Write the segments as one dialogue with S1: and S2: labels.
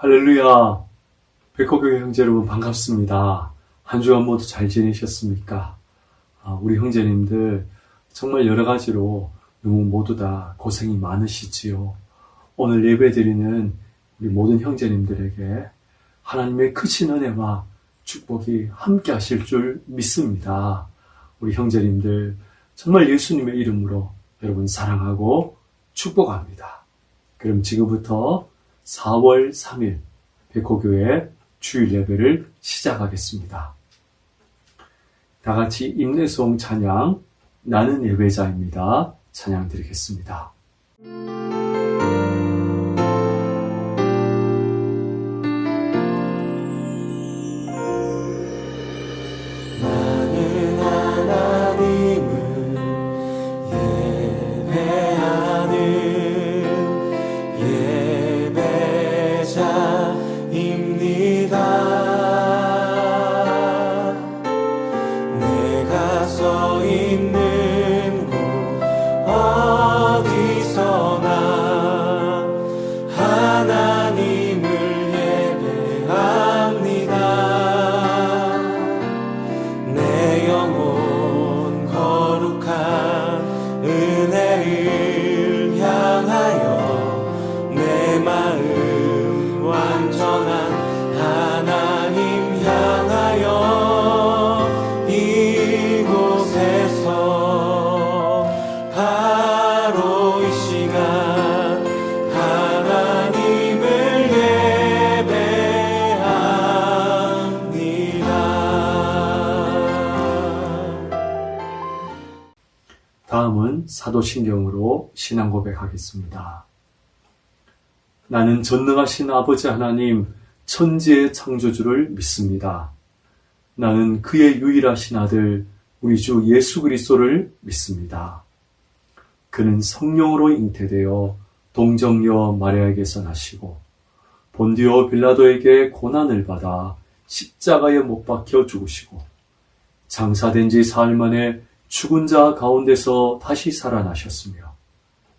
S1: 할렐루야! 백호교회 형제 여러분 반갑습니다. 한 주간 모두 잘 지내셨습니까? 우리 형제님들 정말 여러 가지로 너무 모두 다 고생이 많으시지요. 오늘 예배 드리는 우리 모든 형제님들에게 하나님의 크신 은혜와 축복이 함께 하실 줄 믿습니다. 우리 형제님들 정말 예수님의 이름으로 여러분 사랑하고 축복합니다. 그럼 지금부터 4월 3일 백호교회 주일 예배를 시작하겠습니다. 다 같이 임내송 찬양 나는 예배자입니다. 찬양 드리겠습니다. 다음은 사도신경으로 신앙 고백하겠습니다. 나는 전능하신 아버지 하나님 천지의 창조주를 믿습니다. 나는 그의 유일하신 아들 우리 주 예수 그리스도를 믿습니다. 그는 성령으로 잉태되어 동정녀 마리아에게서 나시고 본디오 빌라도에게 고난을 받아 십자가에 못 박혀 죽으시고 장사된 지 사흘 만에 죽은 자 가운데서 다시 살아나셨으며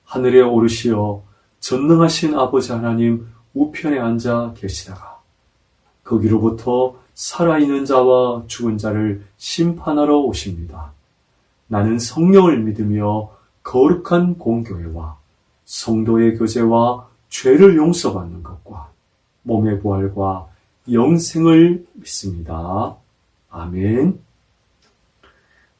S1: 하늘에 오르시어 전능하신 아버지 하나님 우편에 앉아 계시다가 거기로부터 살아있는 자와 죽은 자를 심판하러 오십니다. 나는 성령을 믿으며 거룩한 공교회와 성도의 교제와 죄를 용서받는 것과 몸의 부활과 영생을 믿습니다. 아멘.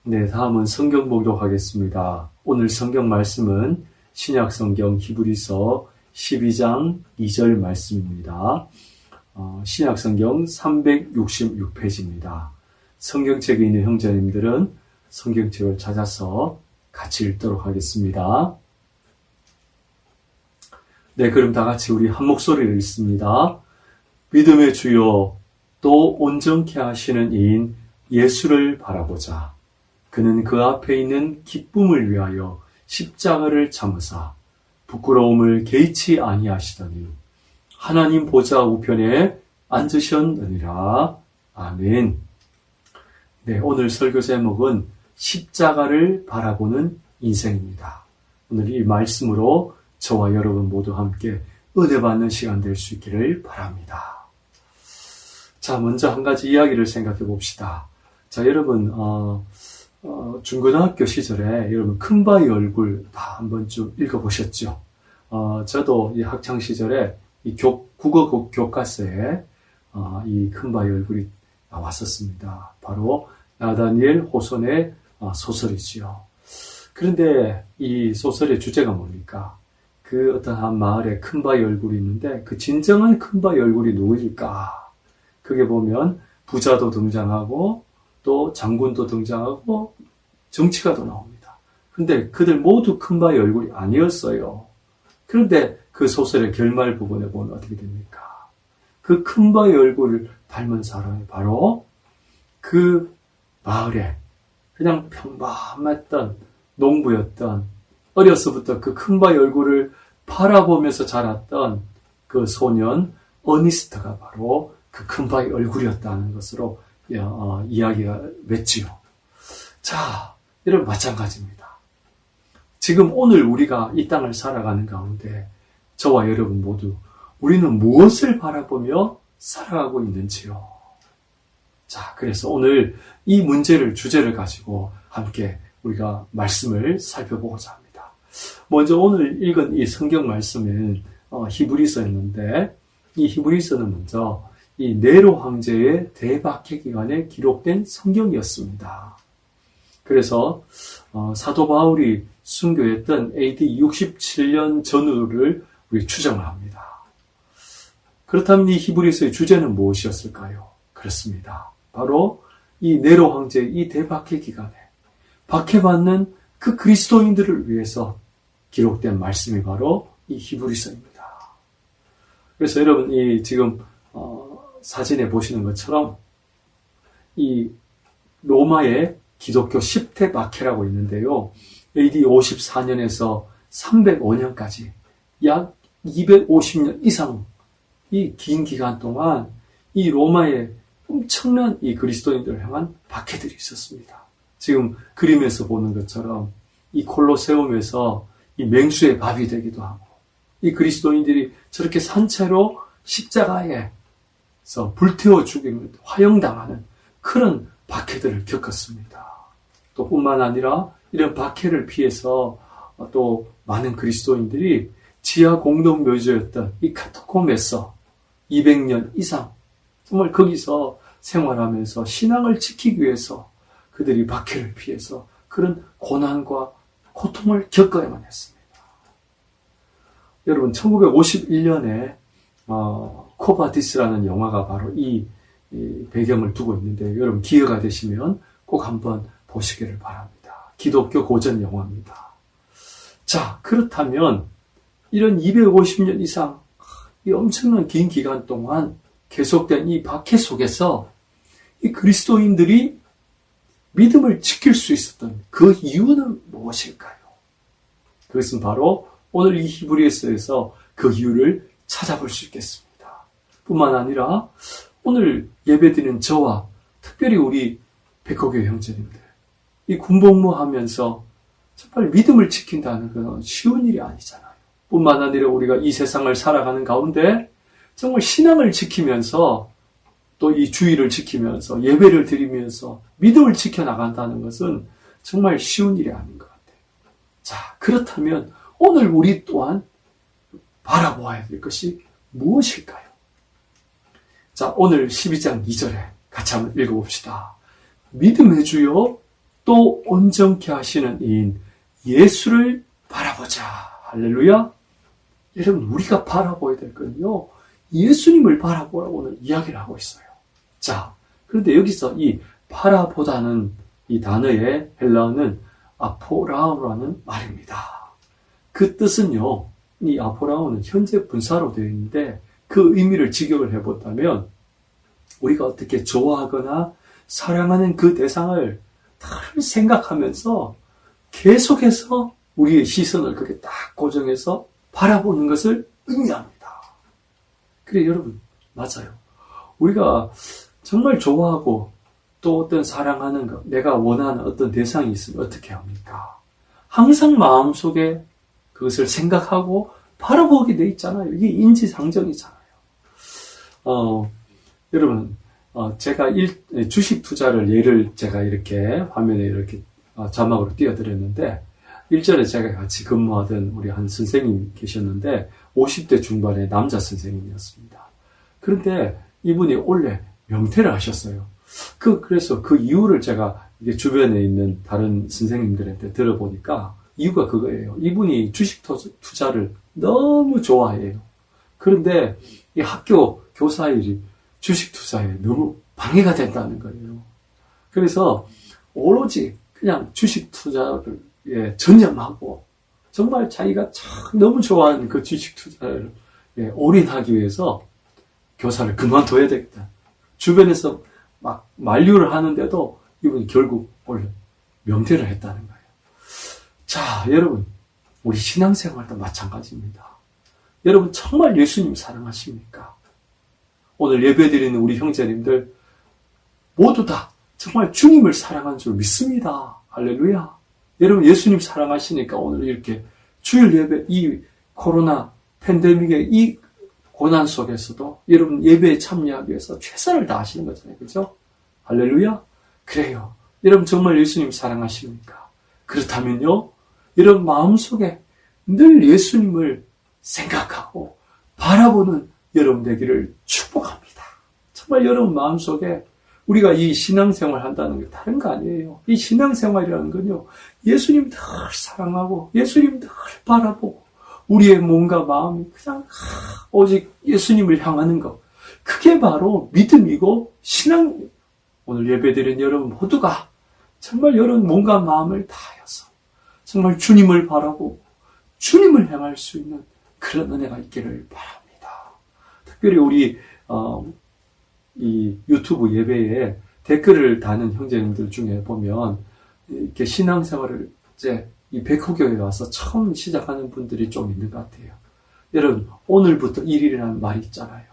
S1: 네, 다음은 성경 봉독하겠습니다. 오늘 성경 말씀은 신약성경 히브리서 12장 2절 말씀입니다. 신약성경 366페이지입니다. 성경책에 있는 형제님들은 성경책을 찾아서 같이 읽도록 하겠습니다. 네, 그럼 다 같이 우리 한 목소리로 읽습니다. 믿음의 주요 또 온전케 하시는 이인 예수를 바라보자. 그는 그 앞에 있는 기쁨을 위하여 십자가를 참으사 부끄러움을 개의치 아니하시더니 하나님 보좌 우편에 앉으셨느니라. 아멘. 네, 오늘 설교 제목은 십자가를 바라보는 인생입니다. 오늘 이 말씀으로 저와 여러분 모두 함께 은혜 받는 시간 될 수 있기를 바랍니다. 자, 먼저 한 가지 이야기를 생각해 봅시다. 자, 여러분 중고등학교 시절에 여러분 큰바위 얼굴 다 한 번쯤 읽어보셨죠? 저도 이 학창 시절에 이 국어 교과서에 이 큰바위 얼굴이 나왔었습니다. 바로 나다니엘 호손의 소설이지요. 그런데 이 소설의 주제가 뭡니까? 그 어떤 한 마을에 큰바위 얼굴이 있는데 그 진정한 큰바위 얼굴이 누구일까? 그게 보면 부자도 등장하고 또 장군도 등장하고 정치가도 나옵니다. 근데 그들 모두 큰바위 얼굴이 아니었어요. 그런데 그 소설의 결말 부분에 보면 어떻게 됩니까? 그 큰바위 얼굴을 닮은 사람이 바로 그 마을에 그냥 평범했던 농부였던 어려서부터 그 큰바위 얼굴을 바라보면서 자랐던 그 소년 어니스트가 바로 그 큰바위 얼굴이었다는 것으로 이야기가 맺지요. 자, 여러분 마찬가지입니다. 지금 오늘 우리가 이 땅을 살아가는 가운데 저와 여러분 모두 우리는 무엇을 바라보며 살아가고 있는지요? 자, 그래서 오늘 이 문제를, 주제를 가지고 함께 우리가 말씀을 살펴보고자 합니다. 먼저 오늘 읽은 이 성경 말씀은 히브리서였는데, 이 히브리서는 먼저 이 네로 황제의 대박해 기간에 기록된 성경이었습니다. 그래서 사도 바울이 순교했던 AD 67년 전후를 우리 추정을 합니다. 그렇다면 이 히브리서의 주제는 무엇이었을까요? 그렇습니다. 바로 이 네로 황제의 이 대박해 기간에 박해받는 그 그리스도인들을 위해서 기록된 말씀이 바로 이 히브리서입니다. 그래서 여러분 이 지금 사진에 보시는 것처럼 이 로마의 기독교 10대 박해라고 있는데요. AD 54년에서 305년까지 약 250년 이상 이 긴 기간 동안 이 로마의 엄청난 이 그리스도인들을 향한 박해들이 있었습니다. 지금 그림에서 보는 것처럼 이 콜로세움에서 이 맹수의 밥이 되기도 하고, 이 그리스도인들이 저렇게 산채로 십자가에서 불태워 죽임을 화형당하는 그런 박해들을 겪었습니다. 또 뿐만 아니라 이런 박해를 피해서 또 많은 그리스도인들이 지하 공동묘지였던 이 카타콤에서 200년 이상 정말 거기서 생활하면서 신앙을 지키기 위해서 그들이 박해를 피해서 그런 고난과 고통을 겪어야만 했습니다. 여러분 1951년에 코바디스라는 영화가 바로 이 배경을 두고 있는데, 여러분 기회가 되시면 꼭 한번 보시기를 바랍니다. 기독교 고전 영화입니다. 자, 그렇다면 이런 250년 이상 이 엄청난 긴 기간 동안 계속된 이 박해 속에서 이 그리스도인들이 믿음을 지킬 수 있었던 그 이유는 무엇일까요? 그것은 바로 오늘 이 히브리서에서 그 이유를 찾아볼 수 있겠습니다. 뿐만 아니라 오늘 예배드리는 저와 특별히 우리 백호교회 형제님들, 이 군복무하면서 정말 믿음을 지킨다는 건 쉬운 일이 아니잖아요. 뿐만 아니라 우리가 이 세상을 살아가는 가운데 정말 신앙을 지키면서 또 이 주의를 지키면서 예배를 드리면서 믿음을 지켜나간다는 것은 정말 쉬운 일이 아닌 것 같아요. 자, 그렇다면 오늘 우리 또한 바라보아야 될 것이 무엇일까요? 자, 오늘 12장 2절에 같이 한번 읽어봅시다. 믿음의 주요 또 온전케 하시는 이인 예수를 바라보자. 할렐루야. 여러분, 우리가 바라보아야 될 건요, 예수님을 바라보라고 오늘 이야기를 하고 있어요. 자, 그런데 여기서 이 바라보다는 이 단어의 헬라어는 아포라오라는 말입니다. 그 뜻은요, 이 아포라오는 현재 분사로 되어 있는데 그 의미를 직역을 해본다면 우리가 어떻게 좋아하거나 사랑하는 그 대상을 늘 생각하면서 계속해서 우리의 시선을 그렇게 딱 고정해서 바라보는 것을 의미합니다. 그래, 여러분, 맞아요. 우리가 정말 좋아하고 또 어떤 사랑하는 것, 내가 원하는 어떤 대상이 있으면 어떻게 합니까? 항상 마음속에 그것을 생각하고 바라보게 돼 있잖아요. 이게 인지상정이잖아요. 여러분, 제가 주식 투자를 예를 제가 이렇게 화면에 이렇게 자막으로 띄워드렸는데, 일전에 제가 같이 근무하던 우리 한 선생님이 계셨는데 50대 중반의 남자 선생님이었습니다. 그런데 이분이 원래 명퇴를 하셨어요. 그래서 그 이유를 제가 이게 주변에 있는 다른 선생님들한테 들어보니까 이유가 그거예요. 이분이 주식 투자를 너무 좋아해요. 그런데 이 학교 교사 일이 주식 투자에 너무 방해가 된다는 거예요. 그래서 오로지 그냥 주식 투자를 전념하고 정말 자기가 참 너무 좋아하는 그 주식 투자를 올인하기 위해서 교사를 그만둬야 되겠다. 주변에서 막 만류를 하는데도 이분이 결국 원래 명퇴를 했다는 거예요. 자, 여러분, 우리 신앙생활도 마찬가지입니다. 여러분, 정말 예수님 사랑하십니까? 오늘 예배드리는 우리 형제님들 모두 다 정말 주님을 사랑한 줄 믿습니다. 할렐루야. 여러분, 예수님 사랑하시니까 오늘 이렇게 주일 예배, 이 코로나 팬데믹의 이 고난 속에서도 여러분 예배에 참여하기 위해서 최선을 다하시는 거잖아요. 그죠? 할렐루야? 그래요. 여러분 정말 예수님 사랑하십니까? 그렇다면요, 여러분 마음속에 늘 예수님을 생각하고 바라보는 여러분 되기를 축복합니다. 정말 여러분 마음속에 우리가 이 신앙생활 한다는 게 다른 거 아니에요. 이 신앙생활이라는 건요, 예수님 늘 사랑하고 예수님 늘 바라보고 우리의 몸과 마음이 그냥 오직 예수님을 향하는 것, 그게 바로 믿음이고 신앙입니다. 오늘 예배드린 여러분 모두가 정말 여러분 몸과 마음을 다하여서 정말 주님을 바라보고 주님을 향할 수 있는 그런 은혜가 있기를 바랍니다. 특별히 우리 이 유튜브 예배에 댓글을 다는 형제님들 중에 보면 이렇게 신앙생활을 이제 이 백호교회에 와서 처음 시작하는 분들이 좀 있는 것 같아요. 여러분, 오늘부터 1일이라는 말이 있잖아요.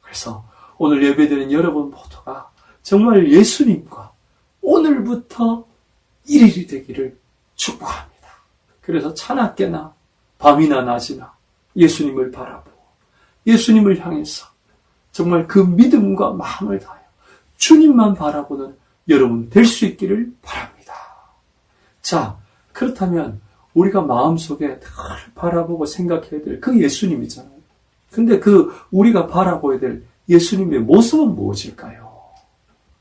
S1: 그래서 오늘 예배드린 여러분 모두가 정말 예수님과 오늘부터 1일이 되기를 축복합니다. 그래서 차낮게나 밤이나 낮이나 예수님을 바라보고 예수님을 향해서 정말 그 믿음과 마음을 다하여 주님만 바라보는 여러분 될 수 있기를 바랍니다. 자, 그렇다면 우리가 마음속에 늘 바라보고 생각해야 될 그 예수님이잖아요. 근데 그 우리가 바라보아야 될 예수님의 모습은 무엇일까요?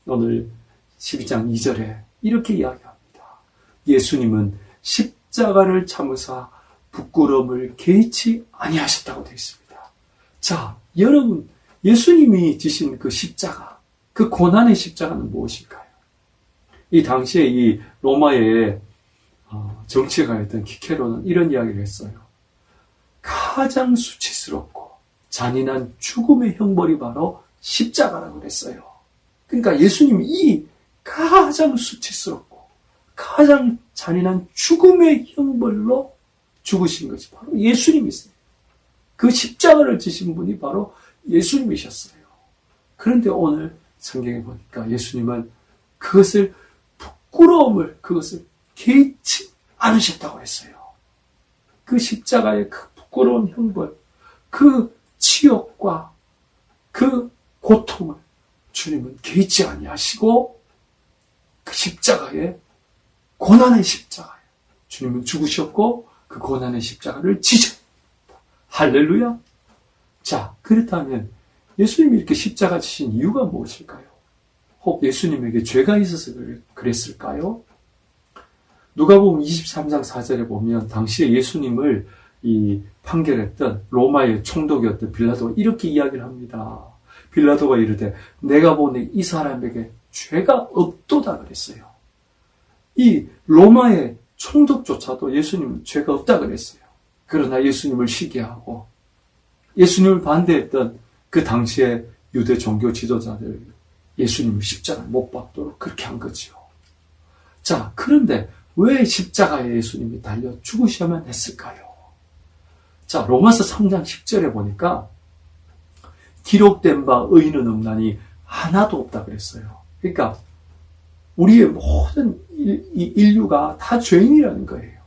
S1: 오늘 12장 2절에 이렇게 이야기합니다. 예수님은 십자가를 참으사 부끄러움을 개의치 아니하셨다고 되어 있습니다. 자, 여러분, 예수님이 지신 그 십자가, 그 고난의 십자가는 무엇일까요? 이 당시에 이 로마의 정치가였던 키케로는 이런 이야기를 했어요. 가장 수치스럽고 잔인한 죽음의 형벌이 바로 십자가라고 그랬어요. 그러니까 예수님이 이 가장 수치스럽고 가장 잔인한 죽음의 형벌로 죽으신 것이 바로 예수님이세요. 그 십자가를 지신 분이 바로 예수님이셨어요. 그런데 오늘 성경에 보니까 예수님은 그것을 그것을 개의치 않으셨다고 했어요. 그 십자가의 그 부끄러운 형벌, 그 치욕과 그 고통을 주님은 개의치 아니하시고 그 십자가에 고난의 십자가에 주님은 죽으셨고 그 고난의 십자가를 지셨다. 할렐루야. 자, 그렇다면 예수님이 이렇게 십자가 지신 이유가 무엇일까요? 혹 예수님에게 죄가 있어서 그랬을까요? 누가복음 23장 4절에 보면 당시에 예수님을 판결했던 로마의 총독이었던 빌라도가 이렇게 이야기를 합니다. 빌라도가 이르되 내가 보니 이 사람에게 죄가 없도다 그랬어요. 이 로마의 총독조차도 예수님은 죄가 없다 그랬어요. 그러나 예수님을 시기하고 예수님을 반대했던 그 당시의 유대 종교 지도자들 예수님을 십자가에 못 박도록 그렇게 한 거지요. 자, 그런데 왜 십자가에 예수님이 달려 죽으셔야만 했을까요? 자, 로마서 3장 10절에 보니까 기록된 바 의인은 없나니 하나도 없다 그랬어요. 그러니까 우리의 모든 인류가 다 죄인이라는 거예요.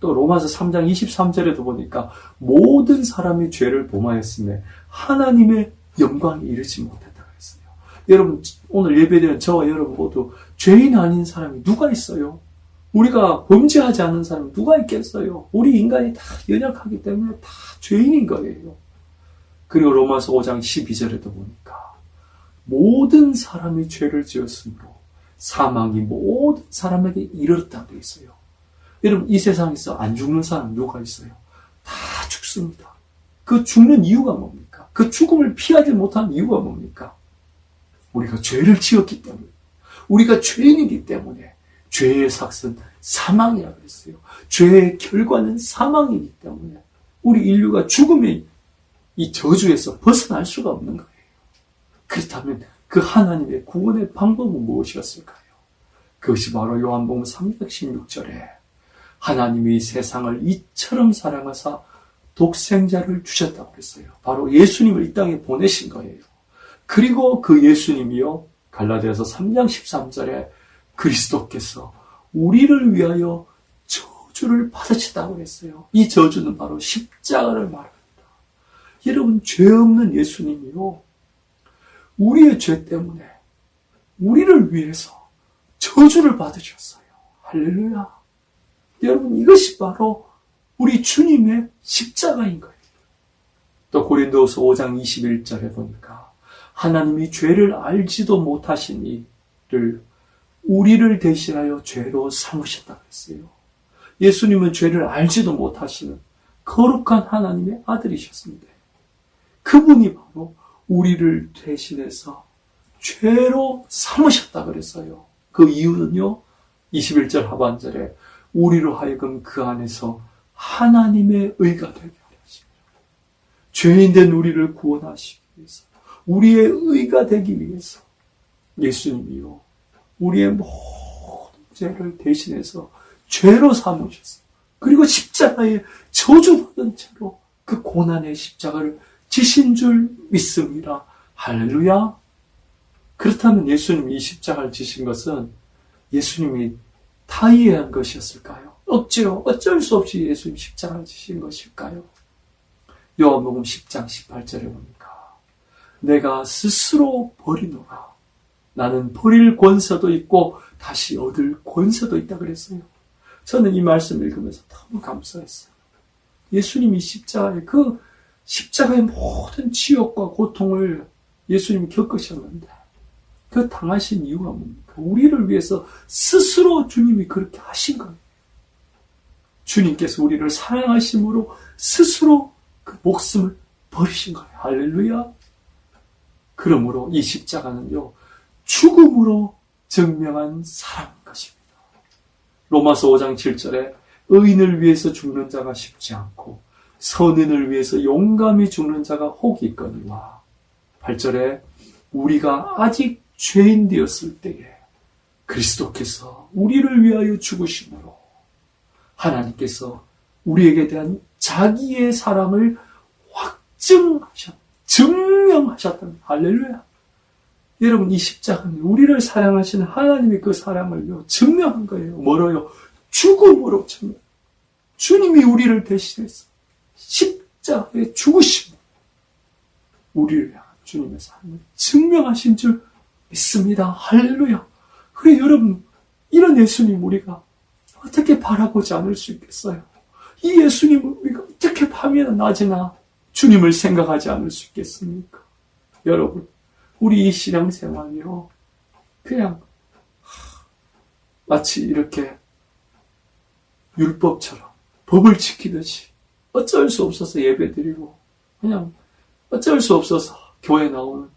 S1: 또 로마서 3장 23절에도 보니까 모든 사람이 죄를 범하였음에 하나님의 영광에 이르지 못했다 그랬어요. 여러분, 오늘 예배드리는 저와 여러분 모두 죄인 아닌 사람이 누가 있어요? 우리가 범죄하지 않은 사람이 누가 있겠어요? 우리 인간이 다 연약하기 때문에 다 죄인인 거예요. 그리고 로마서 5장 12절에도 보니까 모든 사람이 죄를 지었으므로 사망이 모든 사람에게 이르렀다고 되어 있어요. 여러분, 이 세상에서 안 죽는 사람 누가 있어요? 다 죽습니다. 그 죽는 이유가 뭡니까? 그 죽음을 피하지 못한 이유가 뭡니까? 우리가 죄를 지었기 때문에, 우리가 죄인이기 때문에 죄의 삭은 사망이라고 그랬어요. 죄의 결과는 사망이기 때문에 우리 인류가 죽음의 이 저주에서 벗어날 수가 없는 거예요. 그렇다면 그 하나님의 구원의 방법은 무엇이었을까요? 그것이 바로 요한복음 316절에 하나님이 세상을 이처럼 사랑하사 독생자를 주셨다고 했어요. 바로 예수님을 이 땅에 보내신 거예요. 그리고 그 예수님이요, 갈라디아서 3장 13절에 그리스도께서 우리를 위하여 저주를 받으셨다고 했어요. 이 저주는 바로 십자가를 말합니다. 여러분, 죄 없는 예수님이요, 우리의 죄 때문에 우리를 위해서 저주를 받으셨어요. 할렐루야. 여러분, 이것이 바로 우리 주님의 십자가인 거예요. 또 고린도후서 5장 21절에 보니까 하나님이 죄를 알지도 못하신 이를 우리를 대신하여 죄로 삼으셨다고 했어요. 예수님은 죄를 알지도 못하시는 거룩한 하나님의 아들이셨습니다. 그분이 바로 우리를 대신해서 죄로 삼으셨다고 그랬어요. 그 이유는요, 21절 하반절에 우리로 하여금 그 안에서 하나님의 의가 되게 하려 하십니다. 죄인된 우리를 구원하시기 위해서, 우리의 의가 되기 위해서 예수님이요, 우리의 모든 죄를 대신해서 죄로 삼으셨어요. 그리고 십자가에 저주받은 채로 그 고난의 십자가를 지신 줄 믿습니다. 할렐루야. 그렇다면 예수님이 이 십자가를 지신 것은 예수님이 타이해한 것이었을까요? 억지로 어쩔 수 없이 예수님 십자가를 지신 것일까요? 요한복음 10장 18절에 보니까 내가 스스로 버리노라. 나는 버릴 권세도 있고 다시 얻을 권세도 있다 그랬어요. 저는 이 말씀 읽으면서 너무 감사했어요. 예수님이 그 십자가의 모든 지옥과 고통을 예수님이 겪으셨는데 그 당하신 이유가 뭡니까? 우리를 위해서 스스로 주님이 그렇게 하신 거예요. 주님께서 우리를 사랑하심으로 스스로 그 목숨을 버리신 거예요. 할렐루야. 그러므로 이 십자가는요, 죽음으로 증명한 사랑인 것입니다. 로마서 5장 7절에 의인을 위해서 죽는 자가 쉽지 않고 선인을 위해서 용감히 죽는 자가 혹 있거니와 8절에 우리가 아직 죄인 되었을 때에 그리스도께서 우리를 위하여 죽으심으로 하나님께서 우리에게 대한 자기의 사랑을 증명하셨다는, 할렐루야. 여러분, 이 십자가는 우리를 사랑하시는 하나님의 그 사랑을 증명한 거예요. 뭐로요? 죽음으로 증명. 주님이 우리를 대신해서 십자가에 죽으심으로 우리를 향한 주님의 사랑을 증명하신 줄 믿습니다. 할렐루야. 그래, 여러분, 이런 예수님 우리가 어떻게 바라보지 않을 수 있겠어요? 이 예수님을 우리가 어떻게 밤이나 낮이나 주님을 생각하지 않을 수 있겠습니까? 여러분, 우리 이 신앙생활이요, 그냥 마치 이렇게 율법처럼 법을 지키듯이 어쩔 수 없어서 예배드리고 그냥 어쩔 수 없어서 교회 나오는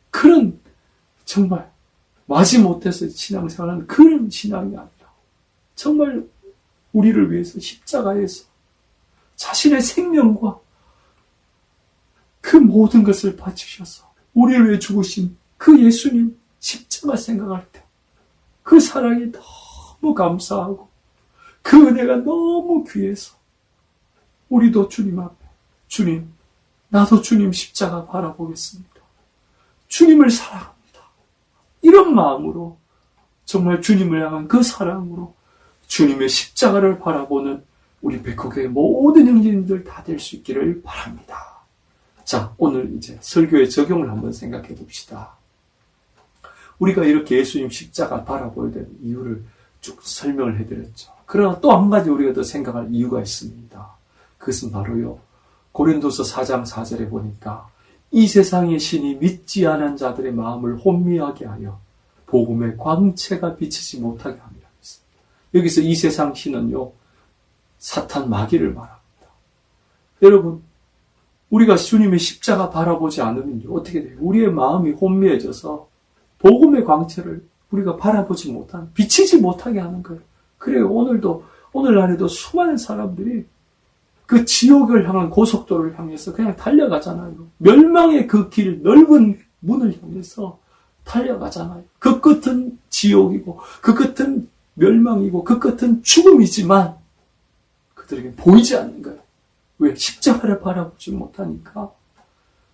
S1: 그런, 정말 마지못해서 신앙생활하는 그런 신앙이 아니라 정말 우리를 위해서 십자가에서 자신의 생명과 그 모든 것을 바치셔서 우리를 위해 죽으신 그 예수님 십자가 생각할 때 그 사랑이 너무 감사하고 그 은혜가 너무 귀해서 우리도 주님 앞에, 주님, 나도 주님 십자가 바라보겠습니다. 주님을 사랑합니다. 이런 마음으로, 정말 주님을 향한 그 사랑으로 주님의 십자가를 바라보는 우리 백호교회 모든 형제님들 다 될 수 있기를 바랍니다. 자, 오늘 이제 설교의 적용을 한번 생각해 봅시다. 우리가 이렇게 예수님 십자가 바라보야 되는 이유를 쭉 설명을 해드렸죠. 그러나 또 한 가지 우리가 더 생각할 이유가 있습니다. 그것은 바로요, 고린도서 4장 4절에 보니까 이 세상의 신이 믿지 않은 자들의 마음을 혼미하게 하여 복음의 광채가 비치지 못하게 합니다. 여기서 이 세상 신은요, 사탄 마귀를 말합니다. 여러분, 우리가 주님의 십자가 바라보지 않으면 어떻게 돼요? 우리의 마음이 혼미해져서 복음의 광채를 우리가 바라보지 못하는, 비치지 못하게 하는 거예요. 그래요. 오늘날에도 수많은 사람들이 그 지옥을 향한 고속도로를 향해서 그냥 달려가잖아요. 멸망의 그 길, 넓은 문을 향해서 달려가잖아요. 그 끝은 지옥이고, 그 끝은 멸망이고, 그 끝은 죽음이지만 그들에게 보이지 않는 거예요. 왜? 십자가를 바라보지 못하니까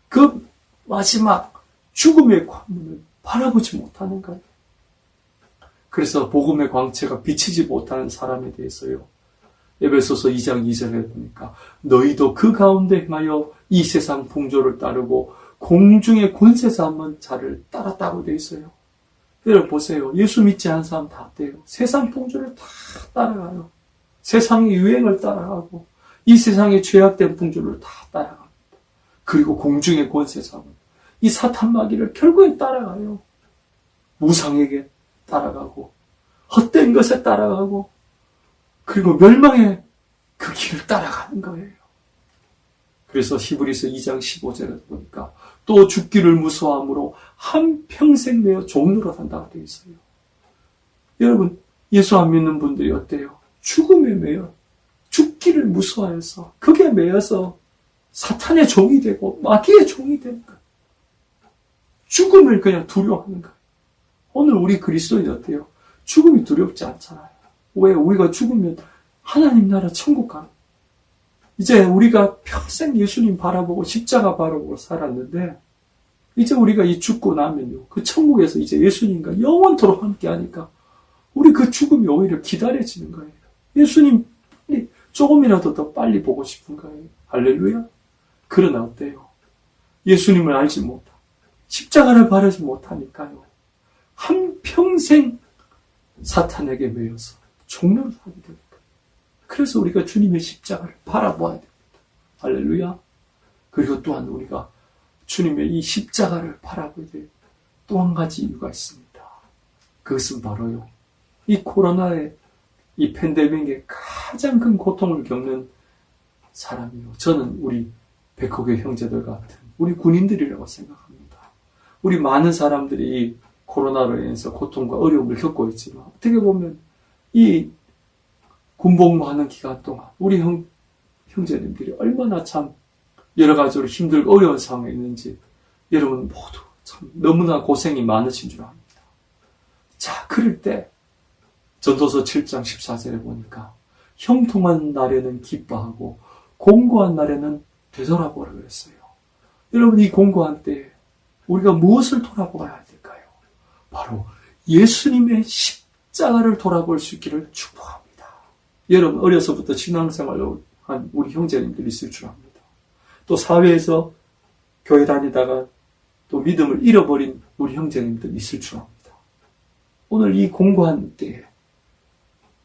S1: 그 마지막 죽음의 관문을 바라보지 못하는 거예요. 그래서 복음의 광채가 비치지 못하는 사람에 대해서요, 에베소서 2장 2절에 보니까 너희도 그 가운데 행하여 이 세상 풍조를 따르고 공중의 권세 잡은 자를 따랐다고 되어 있어요. 여러분 보세요. 예수 믿지 않은 사람 다 어때요? 세상 풍조를 다 따라가요. 세상의 유행을 따라가고 이 세상의 죄악된 풍조를 다 따라갑니다. 그리고 공중의 권세 잡은 이 사탄 마귀를 결국엔 따라가요. 무상에게 따라가고 헛된 것에 따라가고 그리고 멸망의 그 길을 따라가는 거예요. 그래서 히브리서 2장 15절에 보니까 또 죽기를 무서워함으로 한평생 매어 종로로 산다고 되어 있어요. 여러분 예수 안 믿는 분들이 어때요? 죽음에 매여 죽기를 무서워해서 그게 매여서 사탄의 종이 되고 마귀의 종이 되는 거예요. 죽음을 그냥 두려워하는 거예요. 오늘 우리 그리스도인이 어때요? 죽음이 두렵지 않잖아요. 왜? 우리가 죽으면 하나님 나라 천국 가는. 이제 우리가 평생 예수님 바라보고 십자가 바라보고 살았는데 이제 우리가 이 죽고 나면요. 그 천국에서 이제 예수님과 영원토록 함께 하니까 우리 그 죽음이 오히려 기다려지는 거예요. 예수님 빨리 조금이라도 더 빨리 보고 싶은 거예요. 할렐루야. 그러나 어때요? 예수님을 알지 못하고 십자가를 바라지 못하니까요. 한평생 사탄에게 매여서 종로를 하게 됩니다. 그래서 우리가 주님의 십자가를 바라보아야 됩니다. 할렐루야. 그리고 또한 우리가 주님의 이 십자가를 바라보게 될 또 한 가지 이유가 있습니다. 그것은 바로요. 이 코로나의 이 팬데믹의 가장 큰 고통을 겪는 사람이요. 저는 우리 백호교 형제들 같은 우리 군인들이라고 생각합니다. 우리 많은 사람들이 이 코로나로 인해서 고통과 어려움을 겪고 있지만 어떻게 보면 이 군복무하는 기간 동안 우리 형제님들이 얼마나 참 여러 가지로 힘들고 어려운 상황에 있는지 여러분 모두 참 너무나 고생이 많으신 줄 압니다. 자, 그럴 때 전도서 7장 14절에 보니까 형통한 날에는 기뻐하고 공고한 날에는 되돌아보라 그랬어요. 여러분 이 공고한 때에 우리가 무엇을 돌아보아야 될까요? 바로 예수님의 십자가를 돌아볼 수 있기를 축복합니다. 여러분 어려서부터 신앙생활로 한 우리 형제님들이 있을 줄 압니다. 또 사회에서 교회 다니다가 또 믿음을 잃어버린 우리 형제님들 있을 줄 압니다. 오늘 이 공고한 때에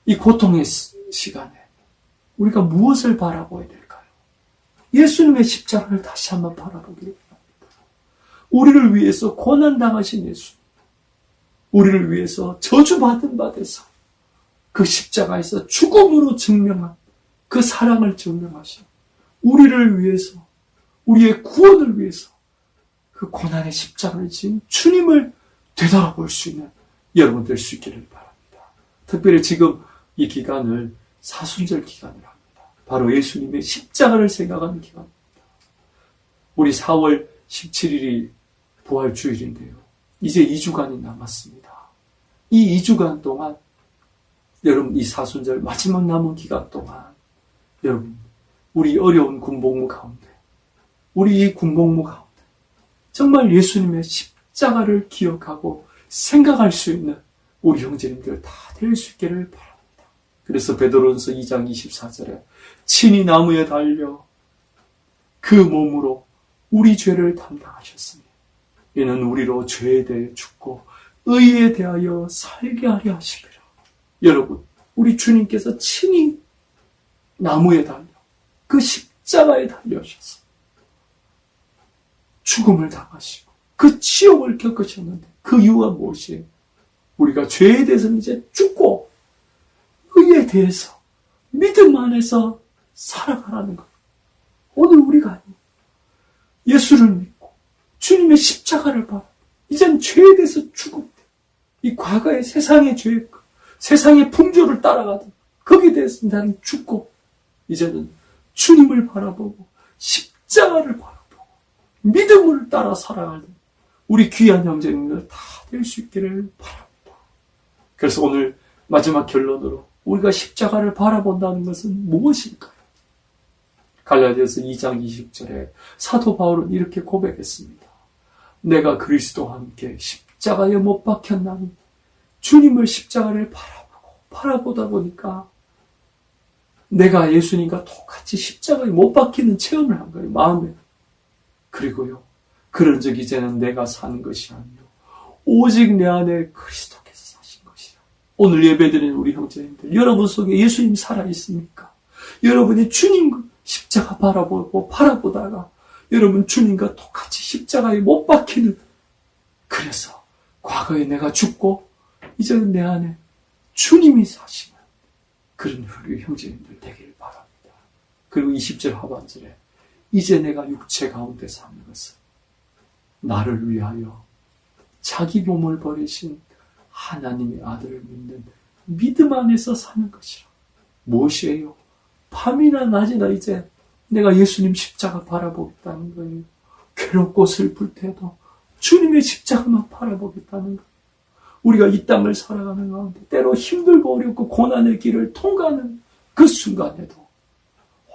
S1: 이 고통의 시간에 우리가 무엇을 바라보아야 될까요? 예수님의 십자가를 다시 한번 바라보기를 바랍니다. 우리를 위해서 고난당하신 예수, 우리를 위해서 저주받은 바 돼서 그 십자가에서 죽음으로 증명한 그 사랑을 증명하신 우리를 위해서 우리의 구원을 위해서 그 고난의 십자가를 지은 주님을 되돌아볼 수 있는 여러분 될 수 있기를 바랍니다. 특별히 지금 이 기간을 사순절 기간을 합니다. 바로 예수님의 십자가를 생각하는 기간입니다. 우리 4월 17일이 부활주일인데요. 이제 2주간이 남았습니다. 이 2주간 동안 여러분 이 사순절 마지막 남은 기간 동안 여러분 우리 어려운 군복무 가운데 우리 이 군복무 가운데 정말 예수님의 십자가를 기억하고 생각할 수 있는 우리 형제님들 다 될 수 있기를 바랍니다. 그래서 베드로전서 2장 24절에 친히 나무에 달려 그 몸으로 우리 죄를 담당하셨으니 이는 우리로 죄에 대해 죽고 의에 대하여 살게 하려 하심이라. 여러분 우리 주님께서 친히 나무에 달려 그 십자가에 달려오셔서 죽음을 당하시고 그 지옥을 겪으셨는데 그 이유가 무엇이에요? 우리가 죄에 대해서는 이제 죽고 의에 대해서 믿음 안에서 살아가라는 거예요. 오늘 우리가 예수를 믿고 주님의 십자가를 봐. 이젠 죄에 대해서 죽음. 이 과거의 세상의 죄, 세상의 풍조를 따라가던 거기에 대해서 나는 죽고 이제는 주님을 바라보고 십자가를 바라보고 믿음을 따라 살아가는 우리 귀한 형제님들 다 될 수 있기를 바랍니다. 그래서 오늘 마지막 결론으로 우리가 십자가를 바라본다는 것은 무엇일까요? 갈라디아서 2장 20절에 사도 바울은 이렇게 고백했습니다. 내가 그리스도와 함께 십자가에 못 박혔나니 주님을 십자가를 바라보다 보니까 내가 예수님과 똑같이 십자가에 못 박히는 체험을 한 거예요, 마음에. 그리고요, 그런 적 이제는 내가 사는 것이 아니요 오직 내 안에 그리스도께서 사신 것이라. 오늘 예배드리는 우리 형제님들, 여러분 속에 예수님 살아있습니까? 여러분이 주님 십자가 바라보다가 여러분 주님과 똑같이 십자가에 못 박히는, 그래서 과거에 내가 죽고 이제는 내 안에 주님이 사시는 그런 우리 형제님들 되길 바랍니다. 그리고 20절 하반절에 이제 내가 육체 가운데 사는 것은 나를 위하여 자기 몸을 버리신 하나님의 아들을 믿는 믿음 안에서 사는 것이라. 무엇이에요? 밤이나 낮이나 이제 내가 예수님 십자가 바라보겠다는 거예요. 괴롭고 슬플 때도 주님의 십자가만 바라보겠다는 거예요. 우리가 이 땅을 살아가는 가운데 때로 힘들고 어렵고 고난의 길을 통과하는 그 순간에도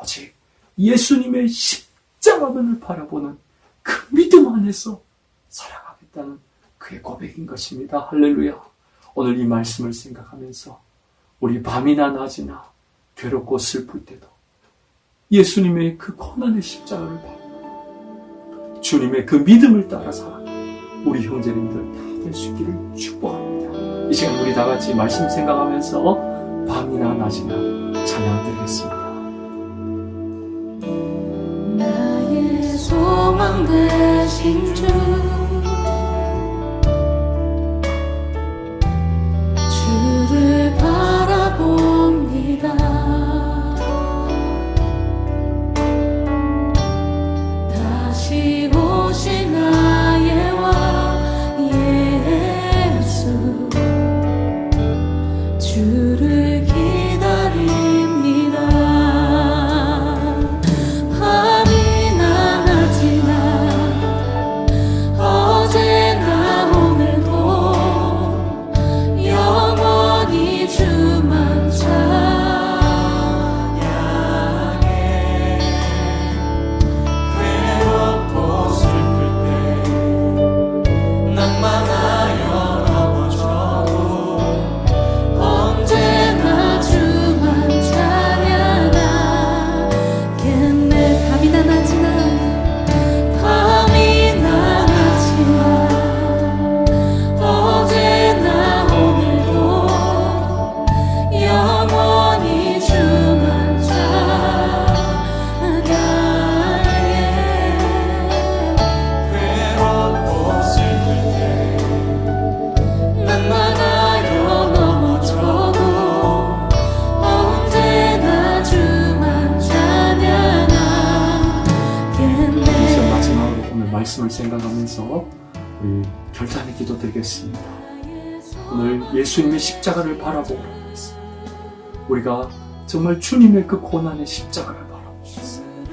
S1: 오직 예수님의 십자가만을 바라보는 그 믿음 안에서 살아가겠다는 그의 고백인 것입니다. 할렐루야. 오늘 이 말씀을 생각하면서 우리 밤이나 낮이나 괴롭고 슬플 때도 예수님의 그 고난의 십자가를 바라보고 주님의 그 믿음을 따라 살아가는 우리 형제님들 다 될 수 있기를 축복합니다. 이 시간 우리 다 같이 말씀 생각하면서 밤이나 낮이나 찬양드리겠습니다.
S2: 나의 소망 되신 주, 주를 바라봅니다. 다시 오신 나의 왕 예수, 주를 기다립니다. 밤이나 낮이나 어제나 오늘도 영원히 주만 찬양해. 괴롭고 슬플 때 낭만하여 넘어져도 언제나 주만 찬양하겠네. 밤이나 낮이나 밤이나 낮이나 어제나 오늘도 영원히 주만 찬양하게. 괴롭고 슬플 때 낭만하여 넘어져도 언제나 주만 찬양하겠네.
S1: 이제 마지막으로 오늘 말씀을 생각하면서 우리 결단의 기도 드리겠습니다. 오늘 예수님의 십자가를 바라보고 있습니다. 우리가 정말 주님의 그 고난의 십자가를 바라보고 있습니다.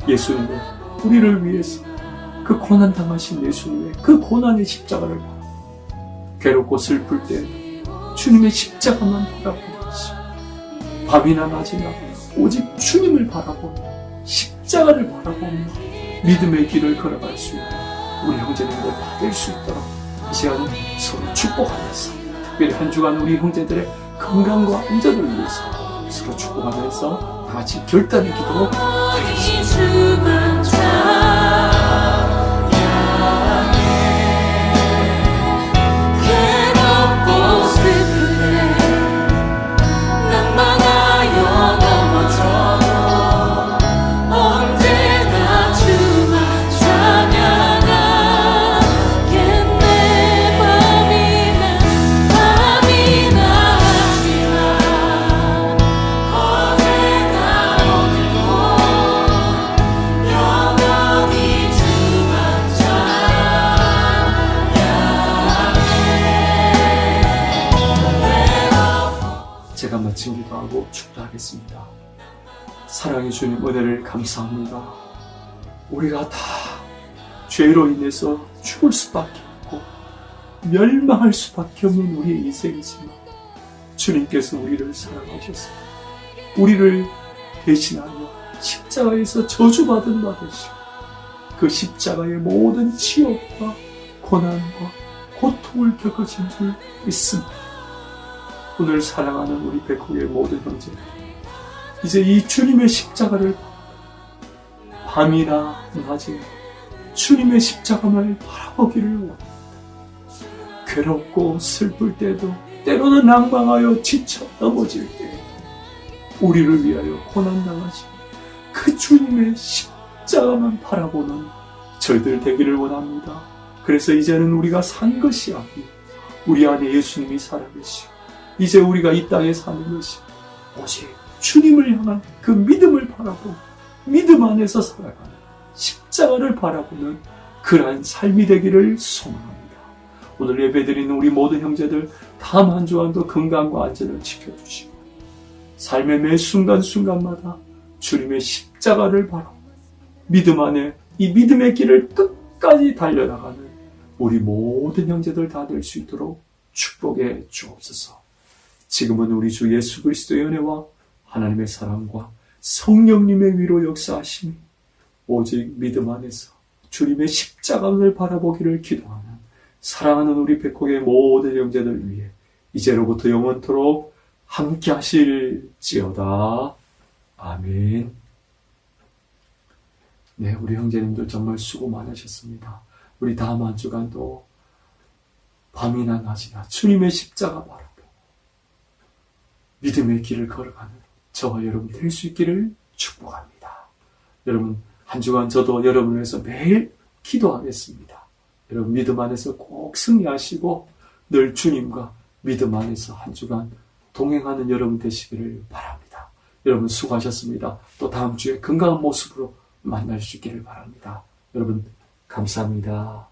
S1: 예수님은 우리를 위해서 그 고난 당하신 예수님의 그 고난의 십자가를 바라보고 괴롭고 슬플 때 주님의 십자가만 바라보는 것이 밤이나 낮이나 오직 주님을 바라보며 십자가를 바라보며 믿음의 길을 걸어갈 수 있는 우리 형제님들 다 될 수 있도록 이 시간 서로 축복하면서 특별히 한 주간 우리 형제들의 건강과 안전을 위해서 서로 축복하면서 다 같이 결단의 기도 드리겠습니다.
S2: 주만 찬양해. 괴롭고 슬플 때 낭만하여 넘어져도 언제나 주만 찬양하겠네. 밤이나 낮이나 어제나 오늘도 영원히 주만 찬양해.
S1: 제가 마친 기도하고 축도하겠습니다. 사랑해 주님 은혜를 감사합니다. 우리가 다 죄로 인해서 죽을 수밖에 없고 멸망할 수밖에 없는 우리의 인생이지만 주님께서 우리를 사랑하셔서 우리를 대신하여 십자가에서 저주받은 바 되시고 그 십자가의 모든 치욕과 고난과 고통을 겪으신 줄 믿습니다. 오늘 사랑하는 우리 백국의 모든 형제들 이제 이 주님의 십자가를 밤이나 낮이나 주님의 십자가만을 바라보기를 원합니다. 괴롭고 슬플 때도, 때로는 낭망하여 지쳐 넘어질 때 우리를 위하여 고난당하신 그 주님의 십자가만 바라보는 저희들 되기를 원합니다. 그래서 이제는 우리가 산 것이 아니고 우리 안에 예수님이 살아계시고 이제 우리가 이 땅에 사는 것이 오직 주님을 향한 그 믿음을 바라보고 믿음 안에서 살아가는 십자가를 바라보는 그러한 삶이 되기를 소망합니다. 오늘 예배드리는 우리 모든 형제들 다음 한 주간도 건강과 안전을 지켜주시고 삶의 매 순간순간마다 주님의 십자가를 바라보고 믿음 안에 이 믿음의 길을 끝까지 달려나가는 우리 모든 형제들 다 될 수 있도록 축복해 주옵소서. 지금은 우리 주 예수 그리스도의 은혜와 하나님의 사랑과 성령님의 위로 역사하심이 오직 믿음 안에서 주님의 십자가를 바라보기를 기도하는 사랑하는 우리 백곡의 모든 형제들 위해 이제로부터 영원토록 함께 하실지어다. 아멘. 네, 우리 형제님들 정말 수고 많으셨습니다. 우리 다음 한 주간도 밤이나 낮이나 주님의 십자가 바라보 믿음의 길을 걸어가는 저와 여러분 될 수 있기를 축복합니다. 여러분 한 주간 저도 여러분을 위해서 매일 기도하겠습니다. 여러분 믿음 안에서 꼭 승리하시고 늘 주님과 믿음 안에서 한 주간 동행하는 여러분 되시기를 바랍니다. 여러분 수고하셨습니다. 또 다음 주에 건강한 모습으로 만날 수 있기를 바랍니다. 여러분 감사합니다.